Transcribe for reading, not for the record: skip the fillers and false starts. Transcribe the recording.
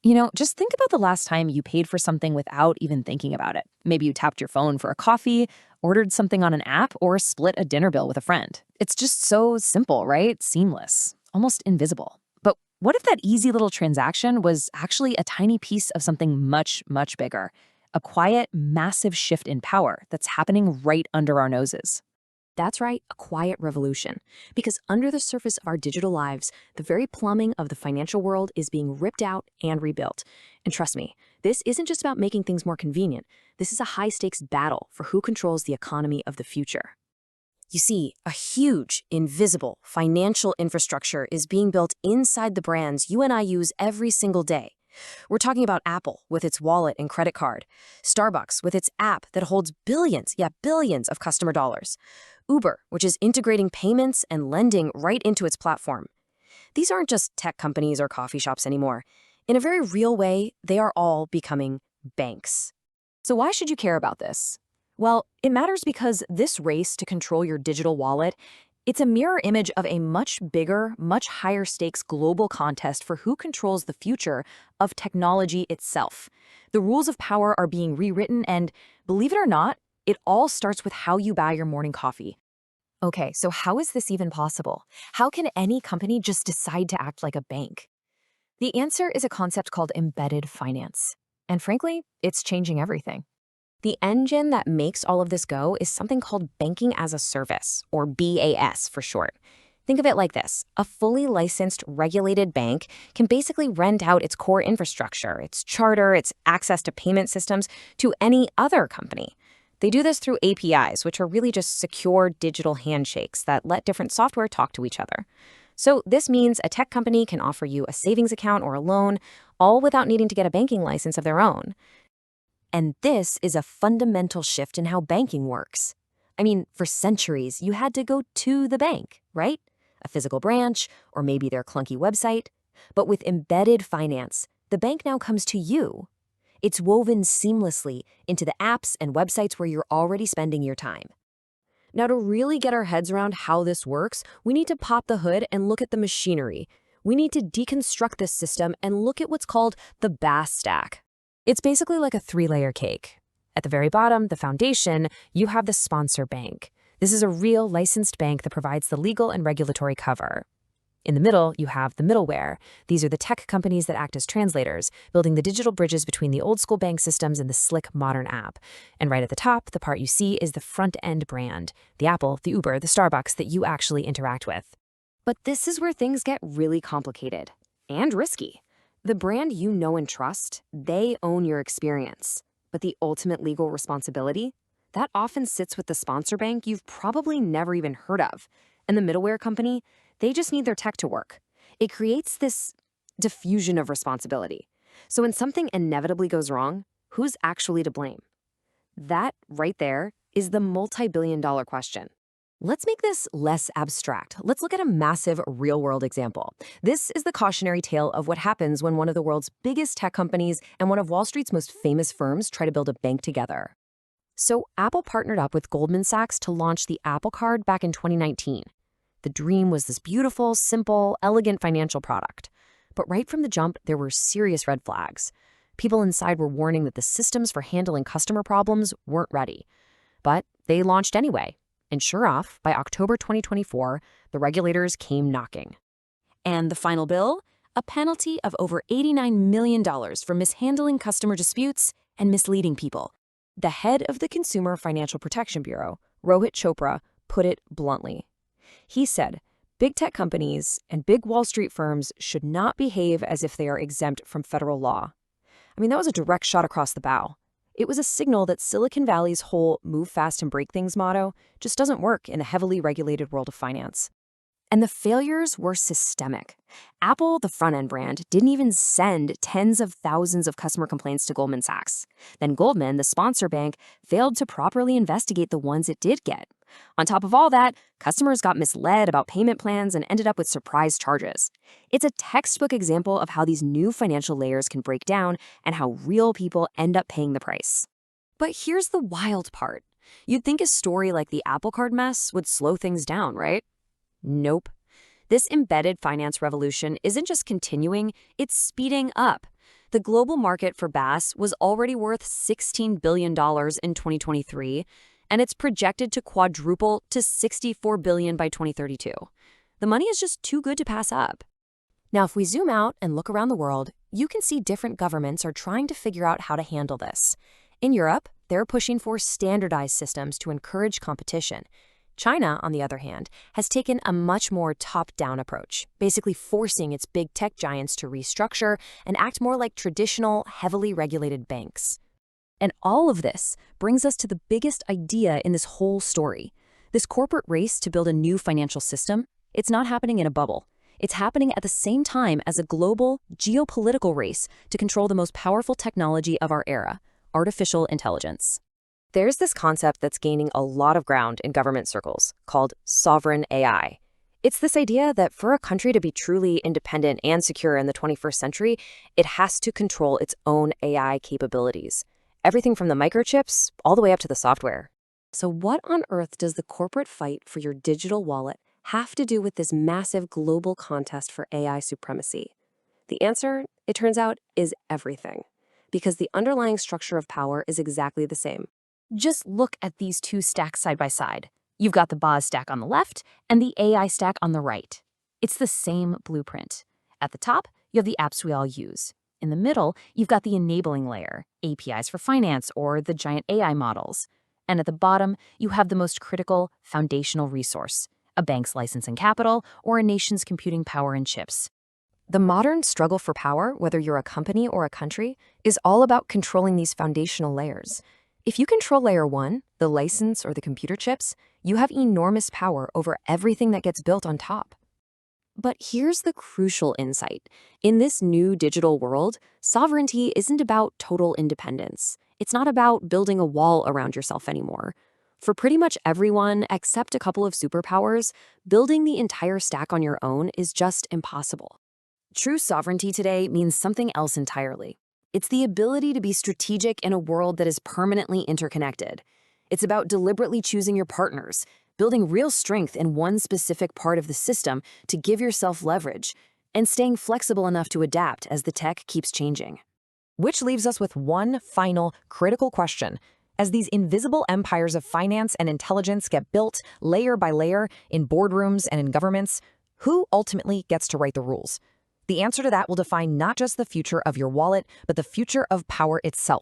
Just think about the last time you paid for something without even thinking about it. Maybe you tapped your phone for a coffee, ordered something on an app, or split a dinner bill with a friend. It's just so simple, right? Seamless, almost invisible. But what if that easy little transaction was actually a tiny piece of something much, much bigger? A quiet, massive shift in power that's happening right under our noses. That's right, a quiet revolution. Because under the surface of our digital lives, the very plumbing of the financial world is being ripped out and rebuilt. And trust me, this isn't just about making things more convenient. This is a high-stakes battle for who controls the economy of the future. You see, a huge, invisible financial infrastructure is being built inside the brands you and I use every single day. We're talking about Apple with its wallet and credit card, Starbucks with its app that holds billions, yeah, billions of customer dollars, Uber, which is integrating payments and lending right into its platform. These aren't just tech companies or coffee shops anymore. In a very real way, they are all becoming banks. So why should you care about this? Well, it matters because this race to control your digital wallet, it's a mirror image of a much bigger, much higher stakes global contest for who controls the future of technology itself. The rules of power are being rewritten and, believe it or not, it all starts with how you buy your morning coffee. Okay, so how is this even possible? How can any company just decide to act like a bank? The answer is a concept called embedded finance. And frankly, it's changing everything. The engine that makes all of this go is something called banking as a service, or BaaS for short. Think of it like this. A fully licensed, regulated bank can basically rent out its core infrastructure, its charter, its access to payment systems to any other company. They do this through APIs, which are really just secure digital handshakes that let different software talk to each other. So this means a tech company can offer you a savings account or a loan, all without needing to get a banking license of their own. And this is a fundamental shift in how banking works. I mean, for centuries, you had to go to the bank, right? A physical branch, or maybe their clunky website. But with embedded finance, the bank now comes to you. It's woven seamlessly into the apps and websites where you're already spending your time. Now, to really get our heads around how this works, we need to pop the hood and look at the machinery. We need to deconstruct this system and look at what's called the BaaS stack. It's basically like a three-layer cake. At the very bottom, the foundation, you have the sponsor bank. This is a real licensed bank that provides the legal and regulatory cover. In the middle, you have the middleware. These are the tech companies that act as translators, building the digital bridges between the old-school bank systems and the slick modern app. And right at the top, the part you see is the front-end brand, the Apple, the Uber, the Starbucks that you actually interact with. But this is where things get really complicated and risky. The brand you know and trust, they own your experience. But the ultimate legal responsibility? That often sits with the sponsor bank you've probably never even heard of. And the middleware company, they just need their tech to work. It creates this diffusion of responsibility. So when something inevitably goes wrong, who's actually to blame? That right there is the multi-billion-dollar question. Let's make this less abstract. Let's look at a massive real-world example. This is the cautionary tale of what happens when one of the world's biggest tech companies and one of Wall Street's most famous firms try to build a bank together. So Apple partnered up with Goldman Sachs to launch the Apple Card back in 2019. The dream was this beautiful, simple, elegant financial product. But right from the jump, there were serious red flags. People inside were warning that the systems for handling customer problems weren't ready. But they launched anyway. And sure enough, by October 2024, the regulators came knocking. And the final bill? A penalty of over $89 million for mishandling customer disputes and misleading people. The head of the Consumer Financial Protection Bureau, Rohit Chopra, put it bluntly. He said, big tech companies and big Wall Street firms should not behave as if they are exempt from federal law. I mean, that was a direct shot across the bow. It was a signal that Silicon Valley's whole move fast and break things motto just doesn't work in the heavily regulated world of finance. And the failures were systemic. Apple, the front-end brand, didn't even send tens of thousands of customer complaints to Goldman Sachs. Then Goldman, the sponsor bank, failed to properly investigate the ones it did get. On top of all that, customers got misled about payment plans and ended up with surprise charges. It's a textbook example of how these new financial layers can break down and how real people end up paying the price. But here's the wild part. You'd think a story like the Apple Card mess would slow things down, right? Nope. This embedded finance revolution isn't just continuing, it's speeding up. The global market for BaaS was already worth $16 billion in 2023, and it's projected to quadruple to $64 billion by 2032. The money is just too good to pass up. Now, if we zoom out and look around the world, you can see different governments are trying to figure out how to handle this. In Europe, they're pushing for standardized systems to encourage competition. China, on the other hand, has taken a much more top-down approach, basically forcing its big tech giants to restructure and act more like traditional, heavily regulated banks. And all of this brings us to the biggest idea in this whole story. This corporate race to build a new financial system, it's not happening in a bubble. It's happening at the same time as a global, geopolitical race to control the most powerful technology of our era, artificial intelligence. There's this concept that's gaining a lot of ground in government circles called sovereign AI. It's this idea that for a country to be truly independent and secure in the 21st century, it has to control its own AI capabilities. Everything from the microchips all the way up to the software. So what on earth does the corporate fight for your digital wallet have to do with this massive global contest for AI supremacy? The answer, it turns out, is everything. Because the underlying structure of power is exactly the same. Just look at these two stacks side by side. You've got the BaaS stack on the left and the AI stack on the right. It's the same blueprint. At the top, you have the apps we all use. In the middle, you've got the enabling layer, APIs for finance or the giant AI models. And at the bottom, you have the most critical foundational resource, a bank's license and capital or a nation's computing power and chips. The modern struggle for power, whether you're a company or a country, is all about controlling these foundational layers. If you control layer 1, the license or the computer chips, you have enormous power over everything that gets built on top. But here's the crucial insight. In this new digital world, sovereignty isn't about total independence. It's not about building a wall around yourself anymore. For pretty much everyone, except a couple of superpowers, building the entire stack on your own is just impossible. True sovereignty today means something else entirely. It's the ability to be strategic in a world that is permanently interconnected. It's about deliberately choosing your partners, building real strength in one specific part of the system to give yourself leverage, and staying flexible enough to adapt as the tech keeps changing. Which leaves us with one final critical question. As these invisible empires of finance and intelligence get built layer by layer in boardrooms and in governments, who ultimately gets to write the rules? The answer to that will define not just the future of your wallet, but the future of power itself.